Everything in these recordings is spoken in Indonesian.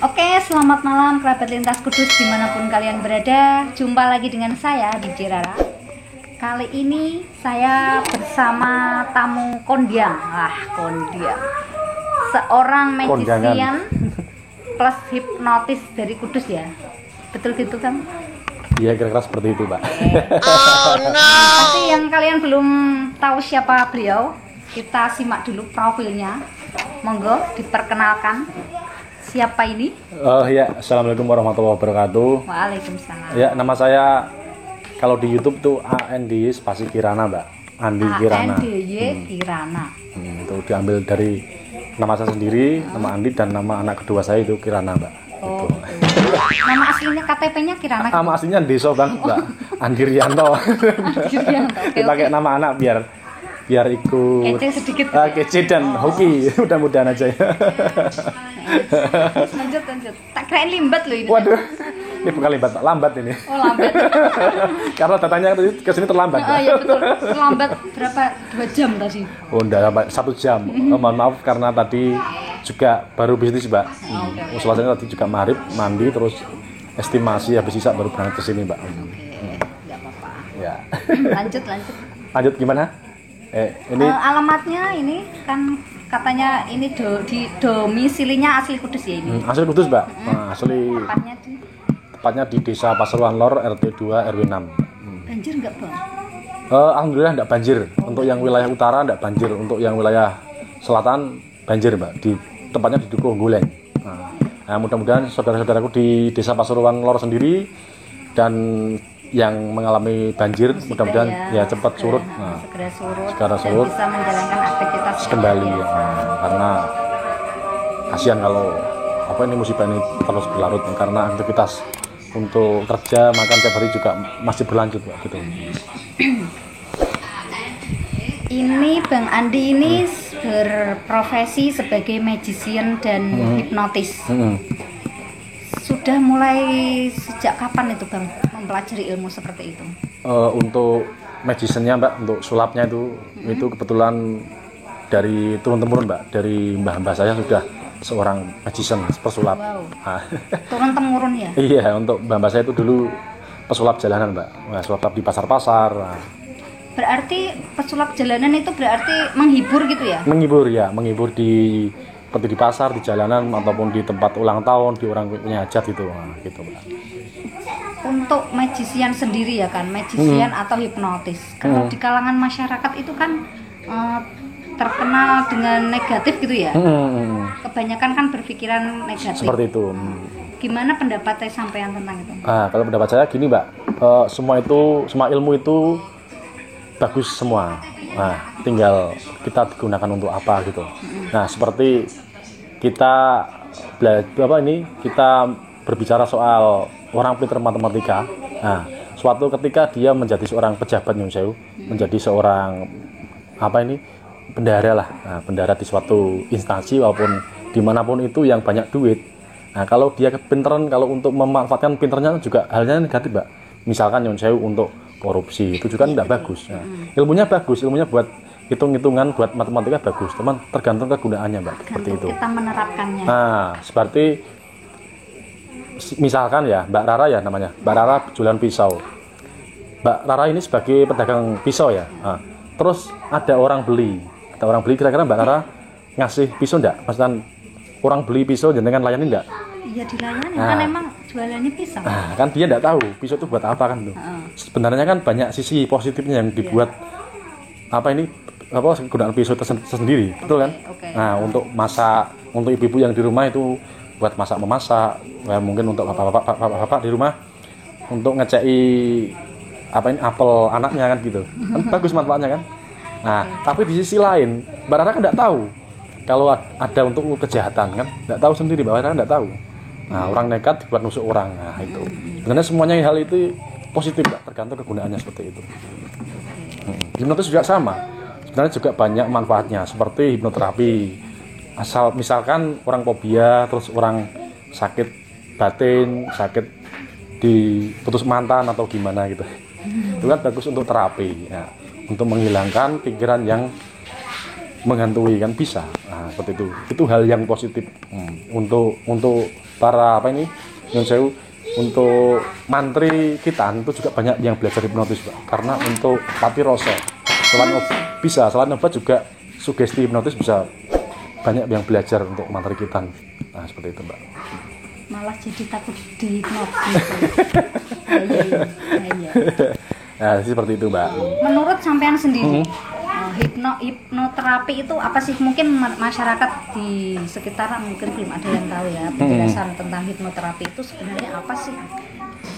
Oke, selamat malam kerabat lintas kudus dimanapun kalian berada. Jumpa lagi dengan saya DJ Rara. Kali ini saya bersama tamu kondiang. Kondiang, seorang magician plus hipnotis dari Kudus ya. Betul gitu kan? Iya, kira-kira seperti itu, Mbak. Oh no. Pasti yang kalian belum tahu siapa beliau, kita simak dulu profilnya. Monggo diperkenalkan. Siapa ini? Oh ya, assalamualaikum warahmatullahi wabarakatuh. Waalaikumsalam. Ya, nama saya kalau di YouTube tuh ANDY spasi Kirana, Mbak. Andi Kirana. ANDY Kirana. Itu diambil dari nama saya sendiri, nama Andi, dan nama anak kedua saya itu Kirana, Mbak. Oh. Gitu. Nama aslinya KTP-nya Kirana. Nama aslinya Deso banget, Mbak. Andi Rianto. Andi Rianto. Oke, Dipakai nama anak biar ikut kece sedikit. kece dan hoki. Mudah-mudahan aja ya. Lanjut. Tak kirain limbat loh ini. Waduh. Ini bukan lambat ini. Oh, lambat. Karena datanya ke sini terlambat. Iya betul. Terlambat berapa? 2 jam tadi. Oh, enggak sampai 1 jam. Mohon maaf karena tadi juga baru bisnis, Mbak. Selesai tadi juga maghrib, mandi, terus estimasi habis sisa baru berangkat ke sini, Mbak. Oke, enggak apa-apa. Ya. Lanjut. Lanjut gimana? Ini alamatnya ini kan katanya ini di domisilinya asli Kudus ya ini. asli Kudus, Mbak. Nah, asli Tepatnya di Desa Pasuruan Lor, RT 2 RW 6. Banjir enggak, Bang? Alhamdulillah enggak banjir. Untuk yang wilayah utara enggak banjir, untuk yang wilayah selatan banjir, Mbak. Tempatnya di Dukuh Guleng. Nah, mudah-mudahan saudara-saudaraku di Desa Pasuruan Lor sendiri dan yang mengalami banjir mudah-mudahan ya cepat surut. Segera surut. Dan bisa menjalankan aktivitas kembali ya. Karena kasihan kalau musibah ini terus berlarut, karena aktivitas untuk kerja makan tiap hari juga masih berlanjut, Pak, gitu. Ini Bang Andi ini berprofesi sebagai magician dan hipnotis. Sudah mulai sejak kapan itu, Bang, mempelajari ilmu seperti itu? Untuk magiciannya, Mbak, untuk sulapnya itu kebetulan dari turun-temurun, Mbak. Dari mbah-mbah saya sudah seorang magician pesulap. Wow. Turun-temurun ya? Iya, untuk mbah-mbah saya itu dulu pesulap jalanan, Mbak. Sulap di pasar-pasar. Berarti pesulap jalanan itu berarti menghibur gitu ya? Menghibur seperti di pasar, di jalanan, ataupun di tempat ulang tahun, di orang punya hajat gitu. Gitu, Mbak. Untuk magician sendiri ya kan, magician atau hipnotis. Kalau di kalangan masyarakat itu kan terkenal dengan negatif gitu ya. Kebanyakan kan berpikiran negatif. Seperti itu. Gimana pendapatnya sampean tentang itu? Kalau pendapat saya gini, Mbak. Semua ilmu itu bagus semua. Nah, tinggal kita digunakan untuk apa gitu. Nah, seperti kita kita berbicara soal orang pintar matematika. Nah, suatu ketika dia menjadi seorang pejabat Nyun Sewu, menjadi seorang bendahara lah. Nah, bendahara di suatu instansi walaupun dimanapun itu yang banyak duit. Nah, kalau dia kepintaran, kalau untuk memanfaatkan pinternya juga halnya negatif, Mbak. Misalkan Nyun Sewu untuk korupsi, itu juga tidak bagus. Nah, ilmunya bagus, ilmunya buat hitung-hitungan, buat matematika bagus, teman, tergantung kegunaannya, Mbak. Seperti itu. Kita menerapkannya. Nah, seperti misalkan ya, Mbak Rara ya namanya, Mbak Rara jualan pisau. Mbak Rara ini sebagai pedagang pisau ya. Nah, terus ada orang beli, kira-kira Mbak Rara ngasih pisau enggak? Maksudnya orang beli pisau jenengan layani enggak? Iya dilayani, kan emang jualannya pisau. Nah, kan dia enggak tahu pisau itu buat apa kan tuh. Sebenarnya kan banyak sisi positifnya yang dibuat kegunaan pisau tersendiri, betul kan? Nah, untuk masak, untuk ibu-ibu yang di rumah itu buat memasak, ya, mungkin untuk bapak-bapak di rumah untuk ngeceki apel anaknya kan gitu. Kan bagus manfaatnya kan. Nah, tapi di sisi lain, Mbak Rara kan enggak tahu kalau ada untuk kejahatan kan, enggak tahu sendiri, Mbak Rara enggak tahu. Nah, orang nekat dibuat nusuk orang. Nah, itu. Sebenarnya semuanya hal itu positif, Mbak, tergantung kegunaannya seperti itu. Hipnotis juga sama. Sebenarnya juga banyak manfaatnya, seperti hipnoterapi. Asal misalkan orang fobia, terus orang sakit batin, sakit diputus mantan atau gimana gitu. Itu kan bagus untuk terapi. Nah, untuk menghilangkan pikiran yang menghantui kan bisa. Nah, seperti itu. Itu hal yang positif. Untuk para apa ini Nyun Sewu, untuk mantri kita itu juga banyak yang belajar hipnotis Mbak. Karena untuk pati rasa selain obat juga sugesti hipnotis bisa banyak yang belajar untuk mantri kita. Nah seperti itu Mbak. Malah jadi takut dihipnotis. Iya. Nah seperti itu Mbak. Menurut sampean sendiri, hipnoterapi itu apa sih? Mungkin masyarakat di sekitar mungkin belum ada yang tahu ya penjelasan tentang hipnoterapi itu sebenarnya apa sih?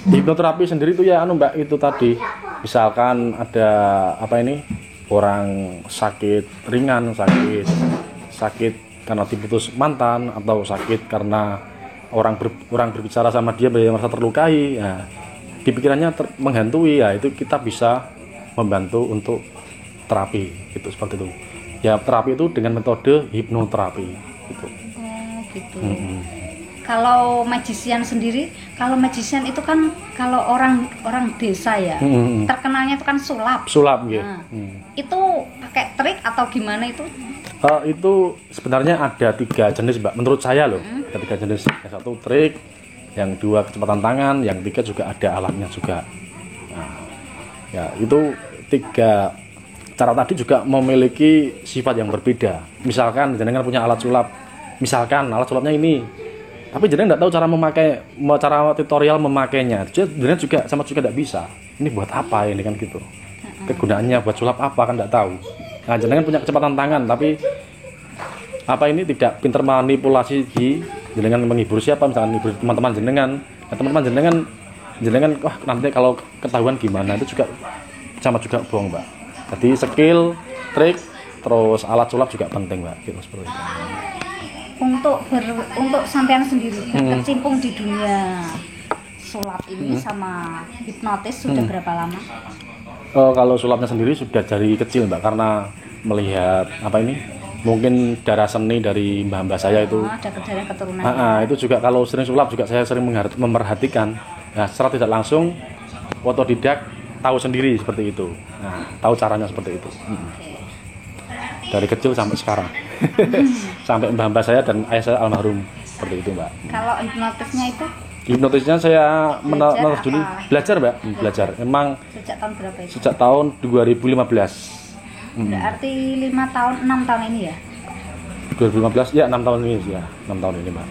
Hipnoterapi sendiri itu ya Mbak, itu tadi misalkan ada apa ini orang sakit ringan, sakit karena diputus mantan, atau sakit karena orang berbicara sama dia merasa terlukai, ya di pikirannya menghantui, ya itu kita bisa membantu untuk terapi gitu, seperti itu ya. Terapi itu dengan metode hipnoterapi gitu. Gitu. Kalau magician sendiri, kalau magician itu kan kalau orang desa ya, terkenalnya itu kan sulap gitu. Itu pakai trik atau gimana itu? Itu sebenarnya ada 3 jenis Mbak, menurut saya loh. Ada 3 jenis, yang satu trik, yang 2 kecepatan tangan, yang 3 juga ada alatnya juga. Nah, ya itu 3 cara tadi juga memiliki sifat yang berbeda. Misalkan jenengan punya alat sulap, misalkan alat sulapnya ini, tapi jenengan nggak tahu cara tutorial memakainya, jenengan juga tidak bisa. Ini buat apa ini kan gitu? Kegunaannya buat sulap apa kan nggak tahu. Nah jenengan punya kecepatan tangan, tapi apa ini tidak pintar manipulasi jenengan menghibur siapa, misalkan menghibur teman-teman jenengan. Nah, teman-teman jenengan wah nanti kalau ketahuan gimana, itu juga sama juga bohong Mbak. Jadi skill, trik, terus alat sulap juga penting Mbak, gitu seperti itu. Untuk sampean sendiri berkecimpung di dunia sulap ini sama hipnotis sudah berapa lama? Kalau sulapnya sendiri sudah dari kecil Mbak, karena melihat apa ini, mungkin darah seni dari mbah-mbah saya itu. Ada darah keturunan. Itu juga kalau sering sulap juga saya sering memperhatikan. Nah, secara tidak langsung otodidak tahu sendiri seperti itu. Nah, tahu caranya seperti itu. Dari kecil sampai sekarang. Sampai mbah-mbah saya dan ayah saya almarhum, seperti itu Mbak. Kalau hipnotisnya itu? Hipnotisnya saya belajar Mbak, belajar. Emang sejak tahun berapa itu? Sejak tahun 2015. Berarti 5 tahun, 6 tahun ini ya? 2015 ya, 6 tahun ini ya, 6 tahun ini Mbak.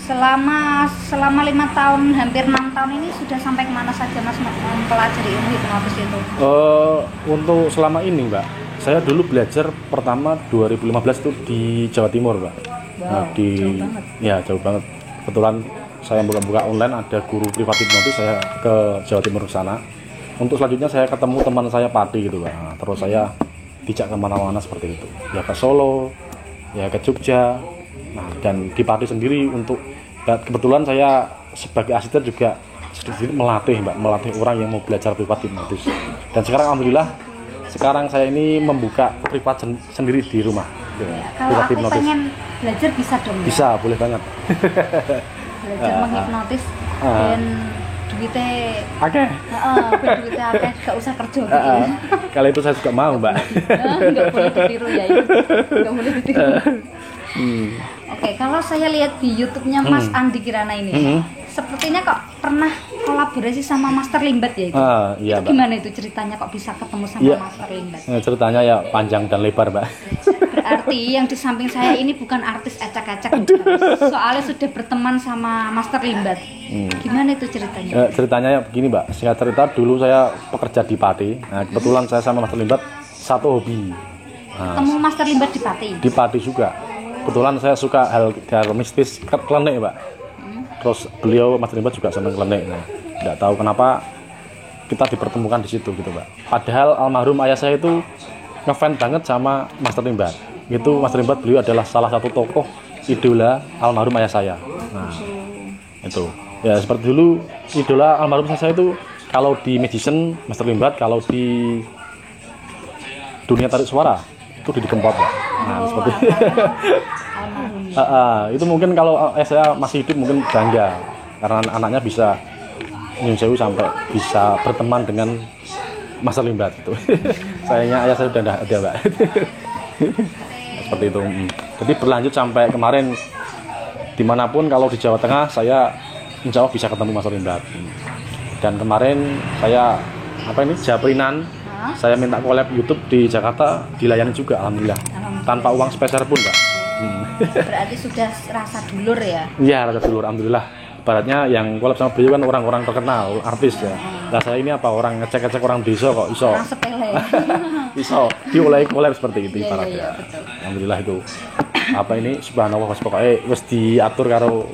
Selama 5 tahun, hampir 6 tahun ini sudah sampai kemana saja Mas mempelajari ilmu hipnotis itu? Untuk selama ini Mbak, saya dulu belajar pertama 2015 itu di Jawa Timur Mbak. Wow, jauh banget. Ya jauh banget. Kebetulan saya buka online, ada guru privat hipnotis, saya ke Jawa Timur ke sana. Untuk selanjutnya saya ketemu teman saya Pati gitu Mbak. Nah, terus saya dijak kemana-mana seperti itu. Ya ke Solo, ya ke Jogja. Nah, dan di Pati sendiri untuk kebetulan saya sebagai asisten juga sedikit melatih Mbak, melatih orang yang mau belajar privat hipnotis. Dan sekarang alhamdulillah, sekarang saya ini membuka privat sendiri di rumah. Kalau aku hipnotis. Pengen belajar bisa dong ya? Bisa, boleh banget. Belajar menghipnotis dan duitnya duitnya akeh, gak usah kerja gitu. Kalau itu saya juga mau Mbak. Nggak boleh ditiru ya itu. Nggak boleh ditiru. Oke, kalau saya lihat di YouTube-nya Mas Andi Kirana ini, sepertinya kok pernah kolaborasi sama Master Limbat ya itu? Iya, itu gimana itu ceritanya kok bisa ketemu sama Master Limbat? Ceritanya ya panjang dan lebar Mbak. Berarti yang di samping saya ini bukan artis acak-acak, soalnya sudah berteman sama Master Limbat. Gimana itu ceritanya? Ceritanya ya begini Mbak, singkat cerita dulu saya pekerja di Pati. Nah, kebetulan saya sama Master Limbat satu hobi. Ketemu Master Limbat di Pati? Di Pati juga. Kebetulan saya suka hal mistis, klenik Mbak. Terus beliau Master Limbat juga senang klenik. Nah, nggak tahu kenapa kita dipertemukan di situ gitu Mbak. Padahal almarhum ayah saya itu ngefans banget sama Master Limbat. Itu Master Limbat, beliau adalah salah satu tokoh idola almarhum ayah saya. Nah, itu. Ya seperti dulu idola almarhum saya itu kalau di magician Master Limbat, kalau di dunia tarik suara itu Didi Kempot Mbak. Nah, seperti itu mungkin kalau saya masih hidup mungkin bangga karena anaknya bisa Nyun Sewu sampai bisa berteman dengan Master Limbat itu. Sayangnya ayah saya sudah tidak ada Mbak. Seperti itu. Jadi berlanjut sampai kemarin dimanapun, kalau di Jawa Tengah saya insya Allah bisa ketemu Mas Rindra. Dan kemarin saya Japrinan, saya minta collab YouTube di Jakarta, dilayani juga alhamdulillah. Tanpa uang speser pun, Mbak. Berarti sudah rasa dulur ya? Iya, rasa dulur, alhamdulillah. Ibaratnya yang collab sama beliau kan orang-orang terkenal, artis ya. Nah saya ini orang ngecek-ngecek orang desa kok iso. Orang sepele. Iso diolehi collab seperti itu ibaratnya. Iya, betul. Alhamdulillah itu. Subhanallah pokoknya wis diatur karo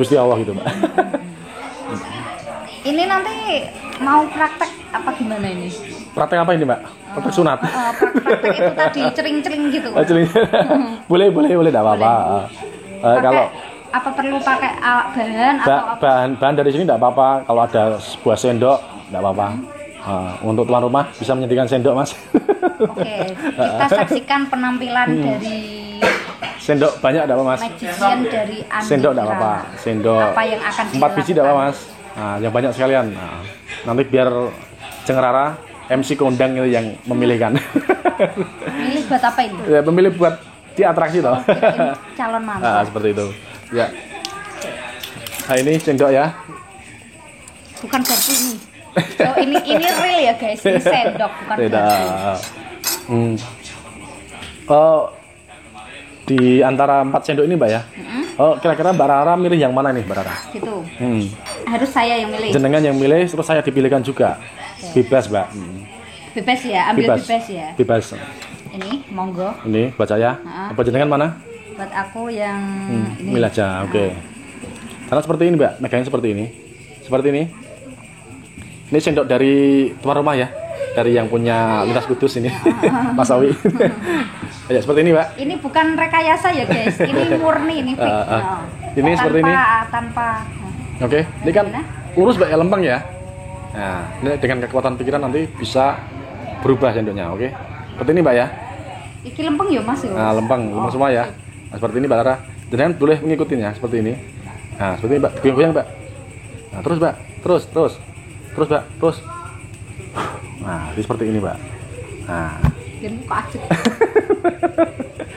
Gusti Allah gitu, Mbak. Ini nanti mau praktek apa gimana ini? Praktek apa ini, Mbak? Praktek sunat. Praktek itu tadi cering-cering gitu. Boleh, enggak apa-apa. Kalau apa perlu pakai bahan atau bahan dari sini enggak apa-apa. Kalau ada sebuah sendok enggak apa-apa. Untuk tuan rumah bisa menyediakan sendok, Mas. Oke, kita saksikan penampilan dari sendok banyak enggak apa, Mas? magician dari Andi. Sendok enggak apa-apa. Sendok apa yang akan 4 biji enggak apa, Mas? Nah, yang banyak sekalian. Nah, nanti biar Jeng Rara MC kondang itu yang memilihkan. Milih buat apa ini? Ya, memilih buat di atraksi toh. Calon mantan. Seperti itu. Ya. Nah, ini sendok ya. Bukan versi ini. Oh, ini real ya, guys. Ini sendok bukan versi. Oh, di antara 4 sendok ini, Mbak ya. Oh, kira-kira Mbak Rara milih yang mana nih, Mbak Rara? Gitu. Harus saya yang milih. Jenengan yang milih, terus saya dipilihkan juga. Bebas, Mbak. Bebas ya, ambil bebas ya. Bebas. Ini, monggo. Ini buat saya. Apa jenengan mana? Buat aku yang ini. Milih aja, oke. Karena seperti ini, Mbak. Megangnya seperti ini. Seperti ini. Ini sendok dari tuan rumah ya. Dari yang punya Lintas Kudus ini. Mas Awi. Ya, seperti ini, Mbak. Ini bukan rekayasa ya, guys. Ini murni, ini fix. Ini seperti ini. Tanpa. Oke, ini kan lurus, Mbak, ya, lempeng ya. Nah, ini dengan kekuatan pikiran nanti bisa berubah sendoknya, oke? Seperti ini, Mbak ya. Iki lempeng ya, Mas ya? Nah, lempeng semua ya. Nah, seperti ini, Mbak Rara. Jangan boleh mengikutinya seperti ini. Nah, seperti ini, Mbak. Goyang-goyang, Mbak. Nah, terus, Mbak. Terus, Mbak. Terus. Nah, seperti ini, Mbak. Nah. Biar muka acik.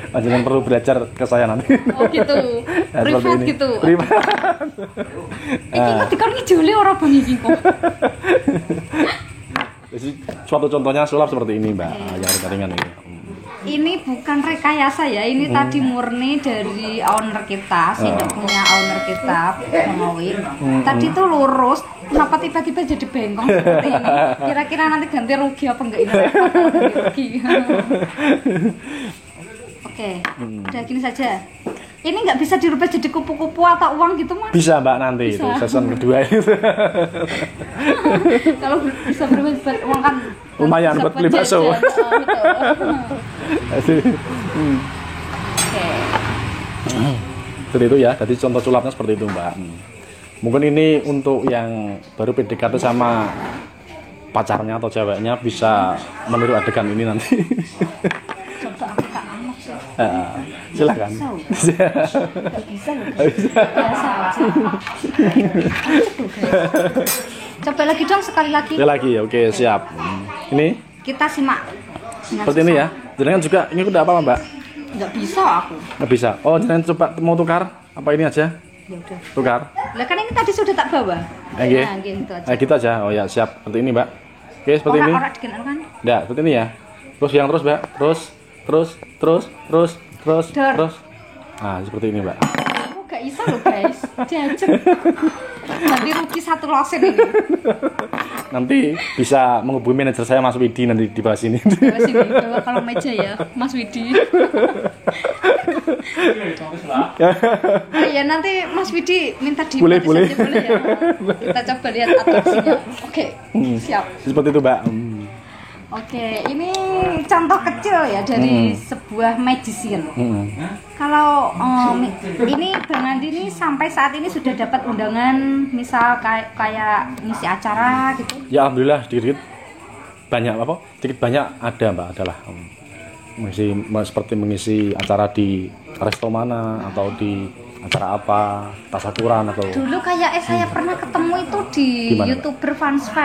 Jangan perlu belajar ke saya nanti. Oh gitu. Nah, Privat gitu. Privat. Iki kok dikon ngijole ora bang iki kok. Jadi suatu contohnya sulap seperti ini, Mbak. Yang ringan-ringan ini. Ini bukan rekayasa ya, ini tadi murni dari owner kita, sendok punya owner kita, Mawi. Tadi tuh lurus, kenapa tiba-tiba jadi bengkong seperti ini? Kira-kira nanti ganti rugi apa enggak ini? Rugi. Oke, udah gini saja. Ini nggak bisa dirubah jadi kupu-kupu atau uang gitu, Mas? Bisa, Mbak, nanti bisa. Itu season kedua itu. Kalau bisa berubah buat uang kan lumayan buat beli bakso. Oke. Seperti itu ya. Jadi contoh sulapnya seperti itu, Mbak. Mungkin ini untuk yang baru PDKT sama pacarnya atau ceweknya bisa meniru adegan ini nanti. Coba aku tak amat sih. Silakan. Nggak bisa loh. Biasa aja. Coba lagi dong, sekali lagi. Sekali lagi, oke, siap. Ini kita simak. Seperti ini ya. Jangan juga ini udah apa, Mbak? Nggak bisa aku. Nggak bisa. Oh, jangan coba mau tukar? Apa ini aja? Ya udah. Tukar. Lah kan ini tadi sudah tak bawa. Oke. Nah, gitu aja. Nah, gitu aja. Oh ya, siap. Seperti ini, Mbak. Oke, seperti ini. Orang dikenal kan? Enggak, seperti ini ya. Terus yang terus, Mbak. Terus. Nah, seperti ini, Mbak. Aku gak bisa loh, guys. Jajan. Nanti rugi 1 losen ini. Nanti bisa menghubungi manajer saya, Mas Widi, nanti di bawah sini. Bawah sini, bawah kolom meja ya, Mas Widi. Oh ya, nanti Mas Widi minta di boleh ya. Kita coba lihat atraksinya. Oke, siap. Seperti itu, Mbak. Oke, ini contoh kecil ya dari sebuah magician. Kalau ini Bang Andi ini sampai saat ini sudah dapat undangan, misal kayak ngisi acara gitu. Ya alhamdulillah sedikit banyak ada, Mbak, adalah seperti mengisi acara di resto mana atau di acara apa, tasakuran atau dulu kayak saya pernah ketemu itu di gimana, YouTuber Fanfest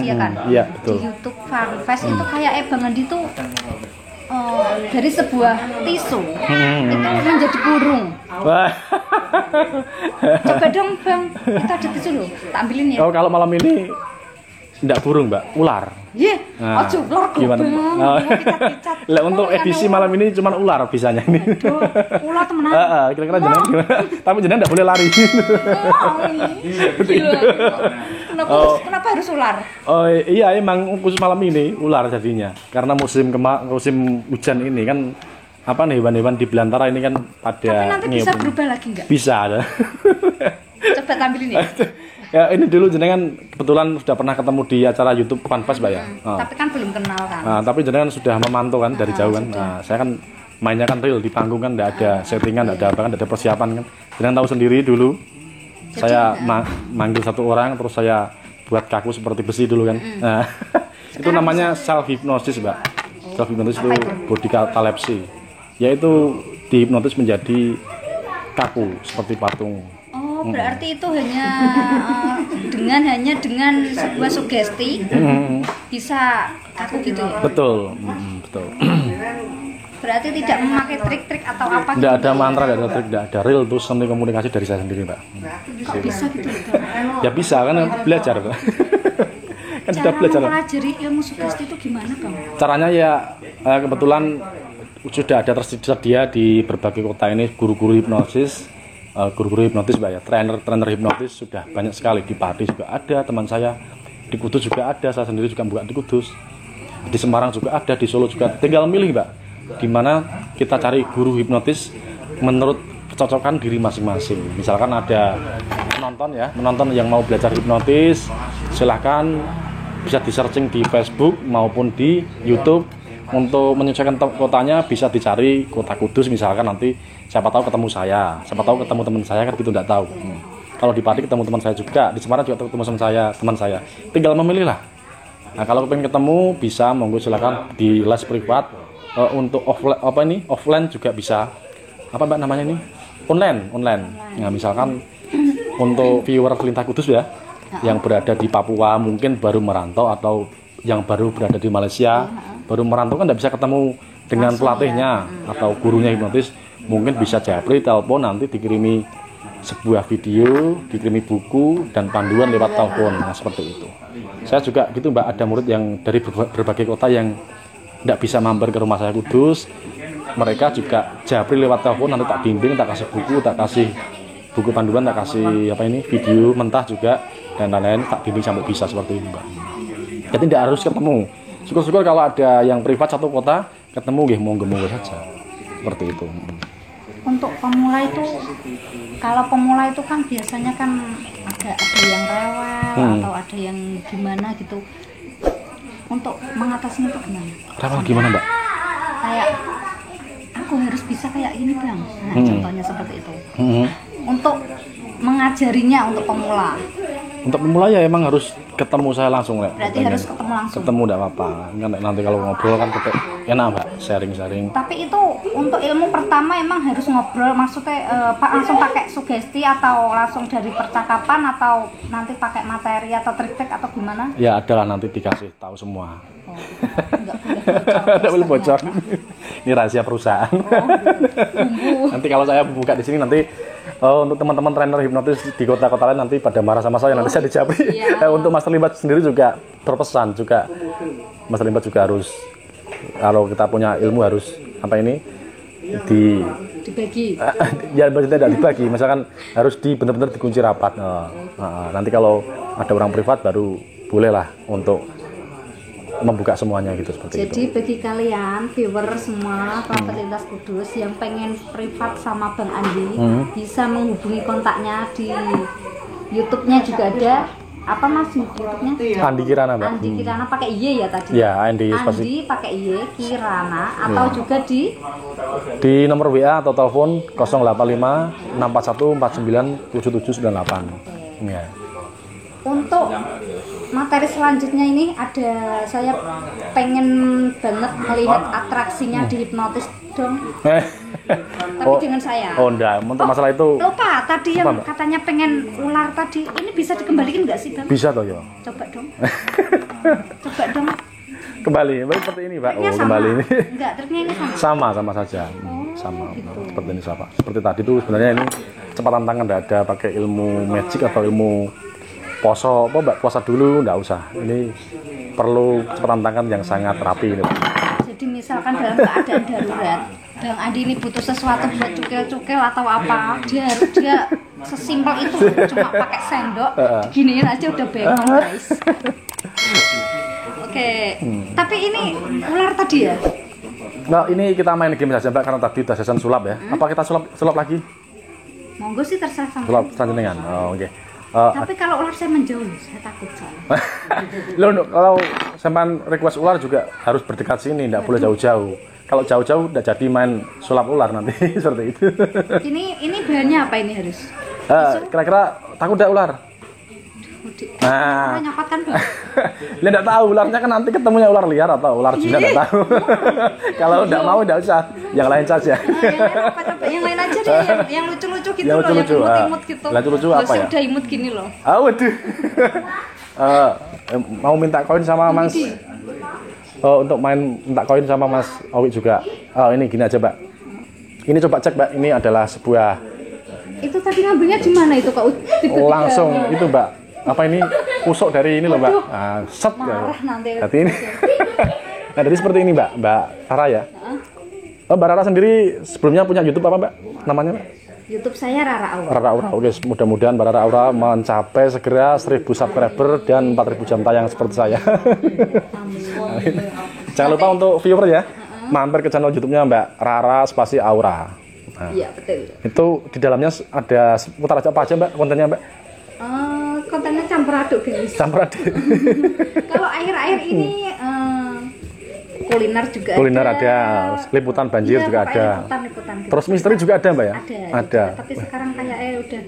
ya kan? Iya, betul. Di YouTube Fanfest itu kayak Bang Andi tuh dari sebuah tisu itu menjadi burung. Wah. Coba dong Bang, itu ada tisu loh, tak ambilin ya. Oh, kalau malam ini enggak burung, Mbak, ular. Iya, Nah, ojo ular gimana? Lah untuk edisi malam ini cuma ular bisanya ini. Aduh, ular temenan. Kira-kira jenengan gimana? Tapi jenengan enggak boleh lari. Gila. Kenapa harus ular? Oh iya, emang khusus malam ini ular jadinya. Karena musim hujan ini kan apa nih, hewan-hewan di belantara ini kan pada Tapi nanti bisa berubah lagi enggak? Bisa ada. Coba tampilin ya. Ya ini dulu jenengan kebetulan sudah pernah ketemu di acara YouTube Fanfest, Mbak ya. Tapi kan belum kenal kan. Nah, tapi jenengan sudah memantau kan dari jauh kan. Nah, saya kan mainnya kan real di panggung kan, tidak ada settingan, tidak ada apa kan, tidak ada persiapan kan. Jenengan tahu sendiri dulu. Jadi, saya manggil satu orang terus saya buat kaku seperti besi dulu kan. Nah, itu namanya self hypnosis, Mbak. Self hypnosis itu body catalepsy. Yaitu dihipnotis menjadi kaku seperti patung. Oh, berarti itu hanya dengan sebuah sugesti bisa kaku gitu ya? Betul, betul. Berarti tidak memakai trik-trik atau apa? Tidak ada mantra, tidak ada trik, tidak ada real, itu seni komunikasi dari saya sendiri, Mbak. Kok bisa gitu? Ya bisa kan belajar, Mbak. Kan sudah belajar. Cara mempelajari ilmu sugesti itu gimana, Bang? Caranya ya kebetulan sudah ada tersedia di berbagai kota ini guru-guru hipnosis. Guru-guru hipnotis, Mbak ya, trainer hipnotis sudah banyak sekali. Di Pati juga ada teman saya, di Kudus juga ada, saya sendiri juga buka di Kudus, di Semarang juga ada, di Solo juga. Tinggal milih, Mbak, di mana kita cari guru hipnotis menurut kecocokan diri masing-masing. Misalkan ada penonton yang mau belajar hipnotis, silahkan bisa di searching di Facebook maupun di YouTube. Untuk menyesuaikan kotanya bisa dicari kota Kudus misalkan, nanti siapa tahu ketemu saya, siapa tahu ketemu teman saya kan gitu, enggak tahu. Kalau di Pati ketemu teman saya juga, di Semarang juga ketemu teman saya. Tinggal memilih lah. Nah, kalau pengen ketemu bisa monggo silakan di les privat. Untuk offline juga bisa. Apa Mbak namanya ini? Online. Nah, misalkan untuk viewer Lintah Kudus ya, yang berada di Papua mungkin baru merantau atau yang baru berada di Malaysia baru merantau kan tidak bisa ketemu dengan pelatihnya atau gurunya hipnotis, mungkin bisa japri telepon, nanti dikirimi sebuah video, dikirimi buku dan panduan lewat telepon. Nah, seperti itu. Saya juga gitu, Mbak, ada murid yang dari berbagai kota yang tidak bisa mampir ke rumah saya Kudus, mereka juga japri lewat telepon, nanti tak bimbing, tak kasih buku panduan, tak kasih video mentah juga dan lain-lain, tak bimbing sampai bisa seperti ini, Mbak. Jadi tidak harus ketemu. Syukur-syukur kalau ada yang privat satu kota ketemu, monggo saja. Seperti itu. Untuk pemula itu, kalau pemula itu kan biasanya kan ada yang rewel atau ada yang gimana gitu. Untuk mengatasinya itu gimana? Rewel gimana, Mbak? Kayak aku harus bisa kayak ini, Bang. Nah, contohnya seperti itu. Untuk mengajarinya untuk pemula. Untuk pemula ya emang harus ketemu saya langsung, Rek. Berarti harus ketemu langsung. Ketemu enggak apa-apa. Nanti kalau ngobrol kan enak, Mbak, sharing-sharing. Tapi itu untuk ilmu pertama emang harus ngobrol, maksudnya langsung pakai sugesti atau langsung dari percakapan atau nanti pakai materi atau trik-trik atau gimana? Ya adalah nanti dikasih tahu semua. Enggak boleh bocor. Ini rahasia perusahaan. Nanti kalau saya buka di sini nanti untuk teman-teman trainer hipnotis di kota-kota lain nanti pada marah sama saya, nanti saya dijabri. Iya. Untuk Mas Terlibat sendiri juga berpesan juga, Mas Terlibat juga harus, kalau kita punya ilmu harus dibagi. Ya maksudnya tidak dibagi, misalkan harus benar-benar dikunci rapat. Nanti kalau ada orang privat baru bolehlah untuk membuka semuanya gitu, seperti itu. Jadi bagi kalian viewer semua Kerabat Lintas Kudus yang pengen privat sama Bang Andi, bisa menghubungi kontaknya di YouTube-nya juga ada. Apa Mas YouTube-nya? Andi Kirana, Mbak. Andi Kirana pakai Y ya tadi? Ya, Andi pakai Y Kirana atau juga di nomor WA atau telepon 085 641 49 7798. Ya. Untuk materi selanjutnya ini ada, saya pengen banget melihat atraksinya di hipnotis dong. Tapi dengan saya. Oh enggak, untuk masalah itu. Lupa tadi yang katanya pengen ular tadi, ini bisa dikembalikan nggak sih, Bang? Bisa toh ya. Coba dong. Coba dong. Kembali seperti ini Pak. Triknya Oh, sama? kembali ini. Enggak, triknya ini sama. Sama saja. Sama. gitu. Seperti ini sama. Seperti tadi tuh sebenarnya ini cepatan tangan enggak ada pakai ilmu magic atau ilmu poso apa Mbak, puasa dulu enggak usah. Ini perlu cepatan tangan yang sangat rapi ini Pak. Jadi misalkan dalam keadaan darurat, Bang Andi ini butuh sesuatu buat cukel-cukel atau apa, dia sesimpel itu cuma pakai sendok, diginiin aja udah bengong guys. Oke, tapi ini ular tadi ya? Nah, ini kita main game saja Mbak karena tadi udah season sulap ya. Apa kita sulap lagi? Monggo sih terserah sama. Sulap selanjutnya. Oh, oke. Tapi kalau ular saya menjauh, saya takut soalnya. Loh, kalau sampean request ular juga harus berdekat sini, tidak boleh jauh-jauh. Kalau jauh-jauh udah jadi main sulap ular nanti seperti itu. Ini bahannya apa ini harus? Kira-kira takut tidak ular? Nah, Nyokot kan Bang? dia tidak tahu ularnya kan nanti ketemunya ular liar atau ular jinak tidak tahu. Kalau tidak mau tidak usah, yang lain saja. Yang lain aja deh, yang lucu-lucu gitu Yang loh, lucu-lucu, yang imut-imut gitu. lucu-lucu apa ya? Udah imut gini loh. Waduh. Mau minta koin sama Mas? Untuk main minta koin sama Mas Owi juga. Ini gini aja Mbak. Ini coba cek Mbak, ini adalah sebuah. Itu tadi ngambilnya di mana itu kok? Langsung itu Mbak. Apa ini pusok dari ini loh Mbak. Nah, set ya. Berarti ini. Nah, jadi seperti ini Mbak Rara ya. Mbak Rara sendiri sebelumnya punya YouTube apa Mbak? Namanya Mbak? YouTube saya Rara Aura. Rara Aura. Oke, mudah-mudahan Mbak Rara Aura mencapai segera 1000 subscriber dan 4000 jam tayang seperti saya. Jangan lupa untuk viewer ya. Mampir ke channel YouTube-nya Mbak Rara spasi Aura. Nah, Iya, betul. itu di dalamnya ada putar apa aja Mbak kontennya Mbak? Kontennya campur aduk guys. Campur aduk. Kalau akhir-akhir ini kuliner juga Kuliner ada, liputan banjir Iya, juga pokoknya ada. liputan gitu. Terus misteri juga ada Mbak ya? Ada. Tapi sekarang kayaknya udah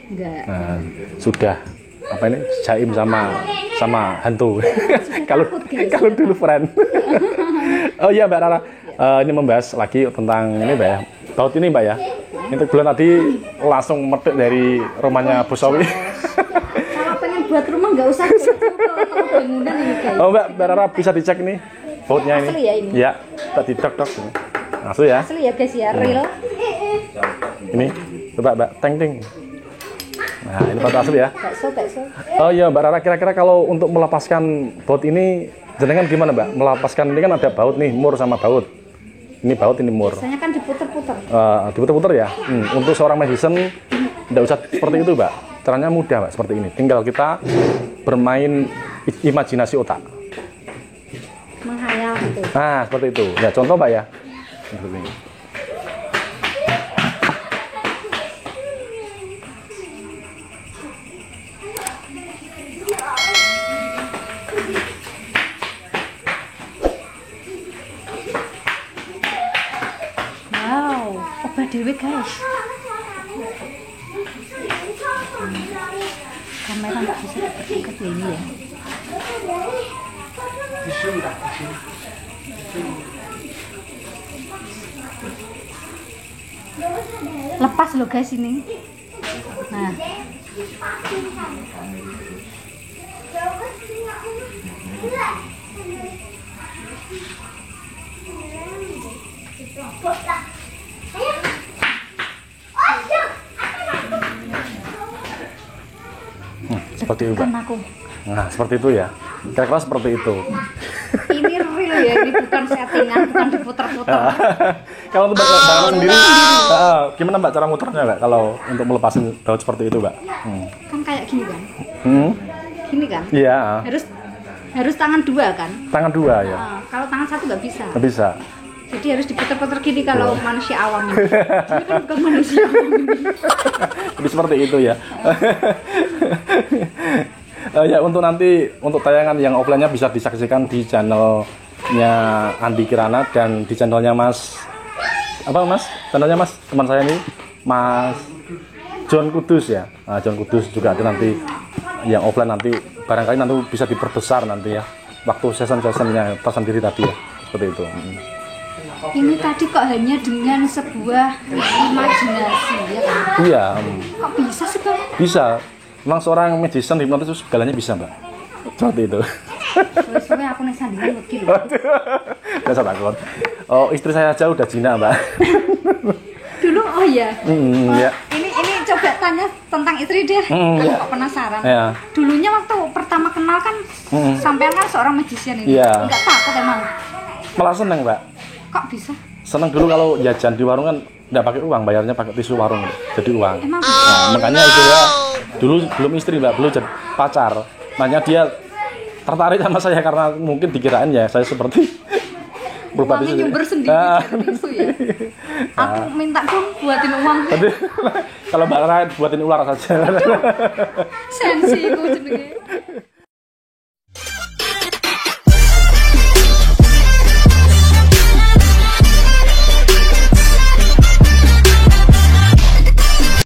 enggak. Nah, sudah apa ini jaim sama hantu. Kalau dulu friend. Oh iya Mbak Rara, ini membahas lagi tentang ini Mbak ya. Baut ini Mbak ya. Ini bulan tadi langsung metik dari rumahnya Bu Sawi. Kalau pengen buat rumah nggak usah bangunan ini guys. Oh Mbak Rara bisa dicek nih bautnya ini. Asli ya ini? Ya, tadi dok. Asli ya. Asli ya guys ya, real. Ini coba Mbak teng. Nah, ini baut asli ya. Bakso. Oh iya Mbak Rara, kira-kira kalau untuk melepaskan baut ini jenengan gimana Mbak? Melepaskan ini kan ada baut nih, mur sama baut. Ini baut, ini mur. Biasanya kan diputer-puter. Diputer-puter ya. Untuk seorang magician tidak usah seperti itu Mbak. Caranya mudah Mbak, seperti ini. Tinggal kita bermain imajinasi otak. Menghayal gitu. Nah, seperti itu. Ya, contoh Mbak ya. Seperti ini. Wow, obat dewe guys. Kamera nggak bisa deket ini ya. Lepas loh guys ini. Nah. Seperti itu Mbak. Kan aku. Nah, seperti itu ya. Kira-kira seperti itu. Ini real ya, ini bukan settingan, bukan diputer-puter. Kalau untuk Mbak Rara sendiri, gimana Mbak cara muternya Mbak? Kalau untuk melepasin baut seperti itu Mbak? Kan kayak gini kan? Gini kan? Iya. Harus tangan dua kan? Tangan dua ya. Kalau tangan satu nggak bisa. Nggak bisa. Jadi harus diputer-puter gini kalau manusia awam ini. Ini kan bukan manusia awam ini. Jadi seperti itu ya. Ya untuk nanti untuk tayangan yang offline-nya bisa disaksikan di channelnya Andi Kirana dan di channelnya Mas channelnya Mas teman saya ini Mas John Kudus ya. John Kudus juga ada nanti yang offline nanti barangkali nanti bisa diperbesar nanti ya waktu session-sessionnya tersendiri tadi ya seperti itu. Ini tadi kok hanya dengan sebuah imajinasi ya kan? Iya. Kok bisa sih Bang? Bisa. Memang seorang magician hipnotis itu segalanya bisa Mbak. Seperti itu. Suwe-suwe aku nek sandingan wedi lho. Gak usah takut. Oh, istri saya aja udah jina, Mbak. Dulu oh iya. Iya. Ini coba tanya tentang istri deh. Aku iya. kok penasaran. Iya. Dulunya waktu pertama kenal kan sampean kan seorang magician ini. Iya. Enggak takut emang. Malah seneng, Mbak. Kok bisa? Seneng dulu kalau jajan di warung kan nggak pakai uang, bayarnya pakai tisu warung, jadi uang. Emang Nah, makanya itu ya dulu belum istri, Mbak, belum jadi pacar. Makanya dia tertarik sama saya karena mungkin dikirain ya saya seperti uangnya nyumber sendiri dari tisu ya. Aku minta dong buatin uang. Tapi kalau Mbak Ra buatin ular saja. Sensi ku jenenge.